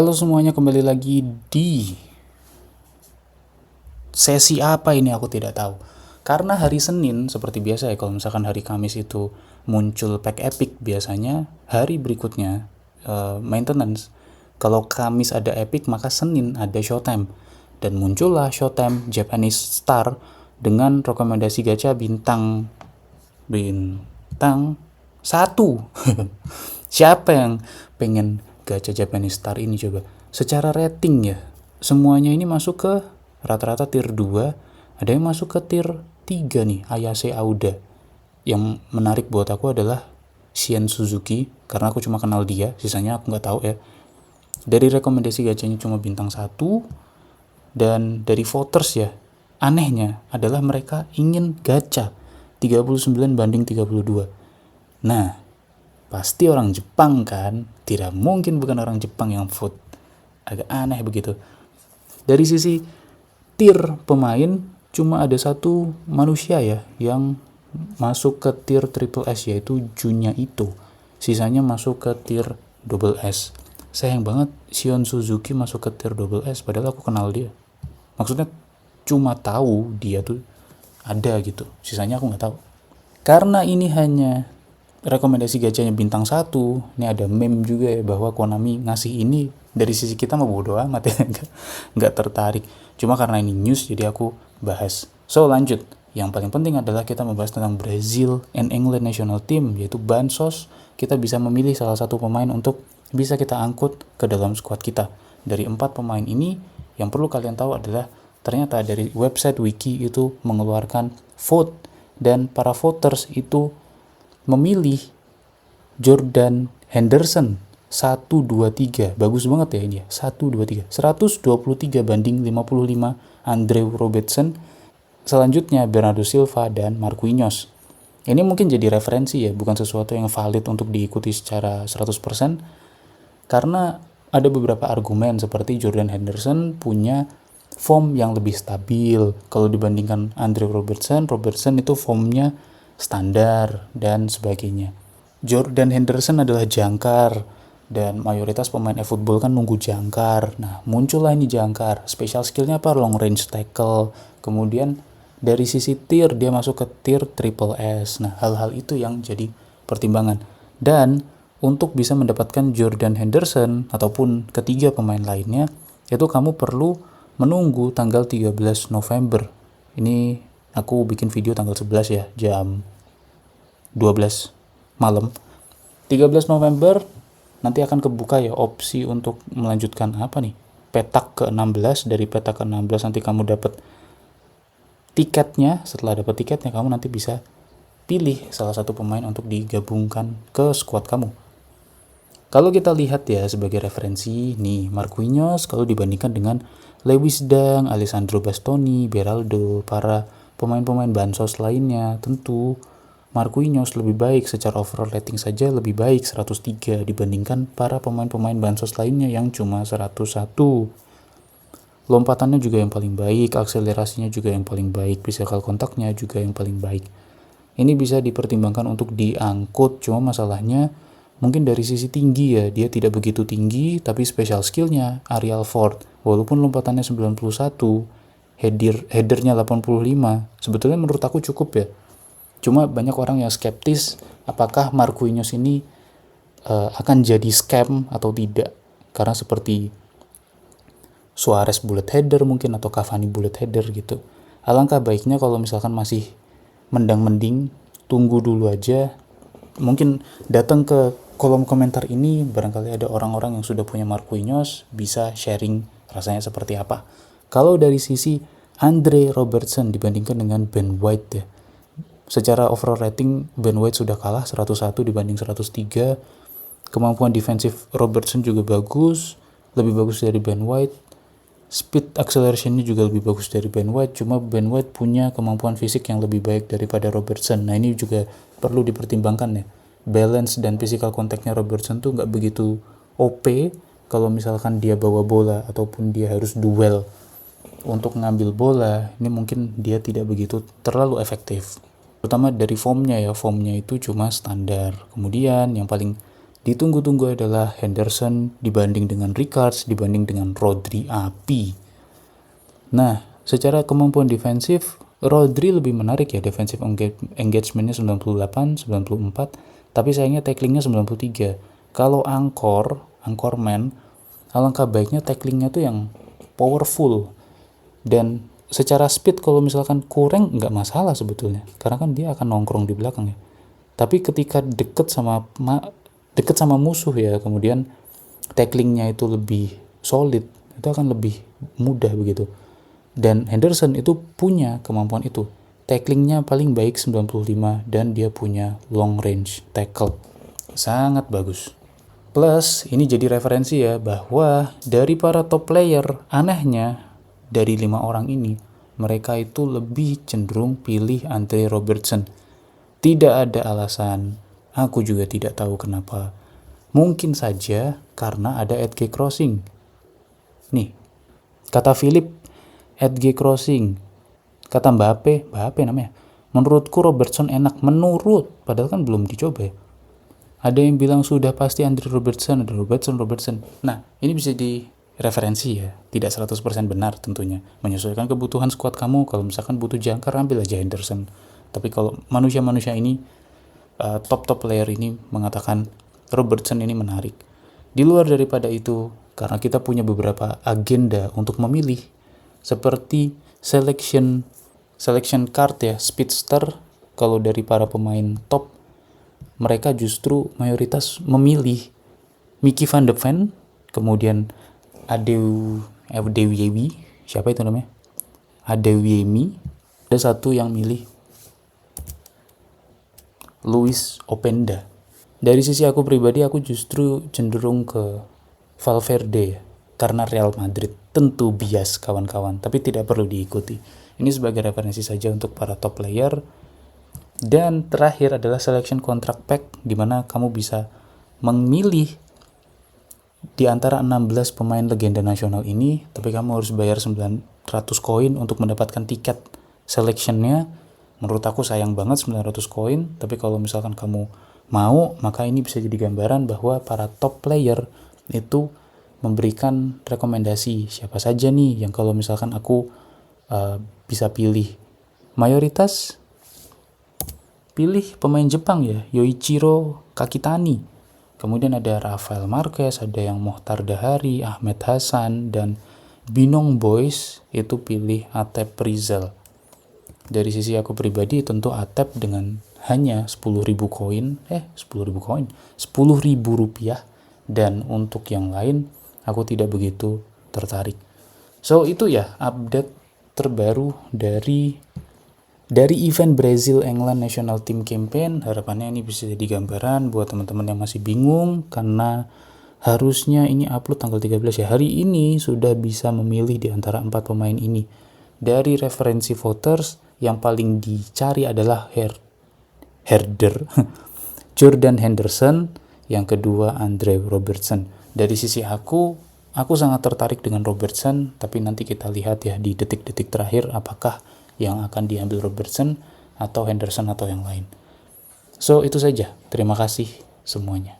Halo semuanya, kembali lagi di sesi apa ini aku tidak tahu. Karena hari Senin seperti biasa ya, kalau misalkan hari Kamis itu muncul pack epic, biasanya hari berikutnya maintenance. Kalau Kamis ada epic, maka Senin ada showtime. Dan muncullah showtime Japanese Star dengan rekomendasi gacha bintang satu. Siapa yang pengen gacha Japanese Star ini coba? Secara rating ya, semuanya ini masuk ke rata-rata tier 2, ada yang masuk ke tier 3 nih, Ayase Auda. Yang menarik buat aku adalah Shien Suzuki, karena aku cuma kenal dia, sisanya aku nggak tahu ya. Dari rekomendasi gachanya cuma bintang 1, dan dari voters ya, anehnya adalah mereka ingin gacha 39/32. Nah, pasti orang Jepang kan, tidak mungkin bukan orang Jepang yang vote. Agak aneh begitu. Dari sisi tier pemain, cuma ada satu manusia ya yang masuk ke tier triple S, yaitu Junya Ito. Sisanya masuk ke tier double S. Sayang banget Shion Suzuki masuk ke tier double S, padahal aku kenal dia. Maksudnya cuma tahu dia tuh ada gitu, sisanya aku nggak tahu. Karena ini hanya rekomendasi gachanya bintang 1, ini ada meme juga ya bahwa Konami ngasih ini, dari sisi kita mah bodo amat ya, nggak tertarik. Cuma karena ini news jadi aku bahas. So lanjut, yang paling penting adalah kita membahas tentang Brazil and England National Team, yaitu Bansos. Kita bisa memilih salah satu pemain untuk bisa kita angkut ke dalam squad kita. Dari 4 pemain ini, yang perlu kalian tahu adalah ternyata dari website wiki itu mengeluarkan vote, dan para voters itu memilih Jordan Henderson 123. Bagus banget ya ini ya, 123. 123 banding 55 Andrew Robertson. Selanjutnya Bernardo Silva dan Marquinhos. Ini mungkin jadi referensi ya, bukan sesuatu yang valid untuk diikuti secara 100%, karena ada beberapa argumen seperti Jordan Henderson punya form yang lebih stabil kalau dibandingkan Andrew Robertson. Robertson itu formnya standar dan sebagainya. Jordan Henderson adalah jangkar, dan mayoritas pemain eFootball kan nunggu jangkar. Nah, muncullah ini jangkar. Special skillnya apa? Long range tackle. Kemudian dari sisi tier dia masuk ke tier triple S. Nah, hal-hal itu yang jadi pertimbangan. Dan untuk bisa mendapatkan Jordan Henderson ataupun ketiga pemain lainnya, itu kamu perlu menunggu tanggal 13 November. Ini aku bikin video tanggal 11 ya, jam 12 malam. 13 November nanti akan kebuka ya opsi untuk melanjutkan apa nih, petak ke-16. Dari petak ke-16 nanti kamu dapat tiketnya. Setelah dapat tiketnya, kamu nanti bisa pilih salah satu pemain untuk digabungkan ke squad kamu. Kalau kita lihat ya sebagai referensi nih, Marquinhos kalau dibandingkan dengan Lewis Dang, Alessandro Bastoni, Beraldo, para pemain-pemain Bansos lainnya, tentu Marquinhos lebih baik. Secara overall rating saja lebih baik, 103, dibandingkan para pemain-pemain Bansos lainnya yang cuma 101. Lompatannya juga yang paling baik, akselerasinya juga yang paling baik, physical kontaknya juga yang paling baik. Ini bisa dipertimbangkan untuk diangkut, cuma masalahnya mungkin dari sisi tinggi ya, dia tidak begitu tinggi, tapi special skillnya Ariel Ford, walaupun lompatannya 91, headernya 85, sebetulnya menurut aku cukup ya. Cuma banyak orang yang skeptis apakah Marquinhos ini akan jadi scam atau tidak, karena seperti Suarez bullet header mungkin, atau Cavani bullet header gitu. Alangkah baiknya kalau misalkan masih mendang-mending, tunggu dulu aja. Mungkin datang ke kolom komentar ini, barangkali ada orang-orang yang sudah punya Marquinhos, bisa sharing rasanya seperti apa. Kalau dari sisi Andre Robertson dibandingkan dengan Ben White ya, secara overall rating Ben White sudah kalah 101 dibanding 103. Kemampuan defensif Robertson juga bagus, lebih bagus dari Ben White. Speed acceleration-nya juga lebih bagus dari Ben White, cuma Ben White punya kemampuan fisik yang lebih baik daripada Robertson. Nah, ini juga perlu dipertimbangkan ya. Balance dan physical contact-nya Robertson tuh nggak begitu OP kalau misalkan dia bawa bola ataupun dia harus duel untuk ngambil bola. Ini mungkin dia tidak begitu terlalu efektif. Terutama dari formnya ya, formnya itu cuma standar. Kemudian yang paling ditunggu-tunggu adalah Henderson dibanding dengan Ricards, dibanding dengan Rodri api. Nah, secara kemampuan defensif, Rodri lebih menarik ya, defensive engagementnya 98, 94, tapi sayangnya tacklingnya 93. Kalau anchorman, alangkah baiknya tacklingnya tuh yang powerful. Dan secara speed kalau misalkan kurang nggak masalah sebetulnya, karena kan dia akan nongkrong di belakang ya. Tapi ketika deket sama musuh ya, kemudian tacklingnya itu lebih solid, itu akan lebih mudah begitu. Dan Henderson itu punya kemampuan itu. Tacklingnya paling baik 95 dan dia punya long range tackle. Sangat bagus. Plus, ini jadi referensi ya, bahwa dari para top player, anehnya dari 5 orang ini, mereka itu lebih cenderung pilih Andre Robertson. Tidak ada alasan, aku juga tidak tahu kenapa. Mungkin saja karena ada Edge Crossing. Nih, kata Philip, Edge Crossing. Kata Mbappe namanya. Menurutku Robertson enak, padahal kan belum dicoba ya. Ada yang bilang sudah pasti Andre Robertson, Robertson. Nah, ini bisa di referensi ya, tidak 100% benar tentunya. Menyesuaikan kebutuhan squad kamu, kalau misalkan butuh jangkar, ambil aja Henderson. Tapi kalau manusia-manusia ini, top player ini mengatakan Robertson ini menarik. Di luar daripada itu, karena kita punya beberapa agenda untuk memilih, seperti selection card ya, speedster, kalau dari para pemain top, mereka justru mayoritas memilih Mickey van de Ven, kemudian Adewiyemi, siapa itu namanya? Adewiyemi. Ada satu yang milih Luis Openda. Dari sisi aku pribadi, aku justru cenderung ke Valverde ya, karena Real Madrid. Tentu bias kawan-kawan, tapi tidak perlu diikuti. Ini sebagai referensi saja untuk para top player. Dan terakhir adalah selection contract pack, di mana kamu bisa memilih di antara 16 pemain legenda nasional ini, tapi kamu harus bayar 900 koin untuk mendapatkan tiket selectionnya. Menurut aku sayang banget 900 koin, tapi kalau misalkan kamu mau, maka ini bisa jadi gambaran bahwa para top player itu memberikan rekomendasi siapa saja nih yang kalau misalkan aku bisa pilih. Mayoritas pilih pemain Jepang ya, Yoichiro Kakitani. Kemudian ada Rafael Marquez, ada yang Mohtar Dahari, Ahmed Hasan, dan Binong Boys itu pilih Atep Rizal. Dari sisi aku pribadi, tentu Atep dengan hanya 10.000 koin, 10.000 rupiah, dan untuk yang lain aku tidak begitu tertarik. So itu ya update terbaru dari event Brazil England National Team Campaign. Harapannya ini bisa jadi gambaran buat teman-teman yang masih bingung, karena harusnya ini upload tanggal 13 ya. Hari ini sudah bisa memilih di antara 4 pemain ini. Dari referensi voters, yang paling dicari adalah Herder, Jordan Henderson, yang kedua Andre Robertson. Dari sisi aku sangat tertarik dengan Robertson, tapi nanti kita lihat ya di detik-detik terakhir apakah yang akan diambil Robertson atau Henderson atau yang lain. So itu saja, terima kasih semuanya.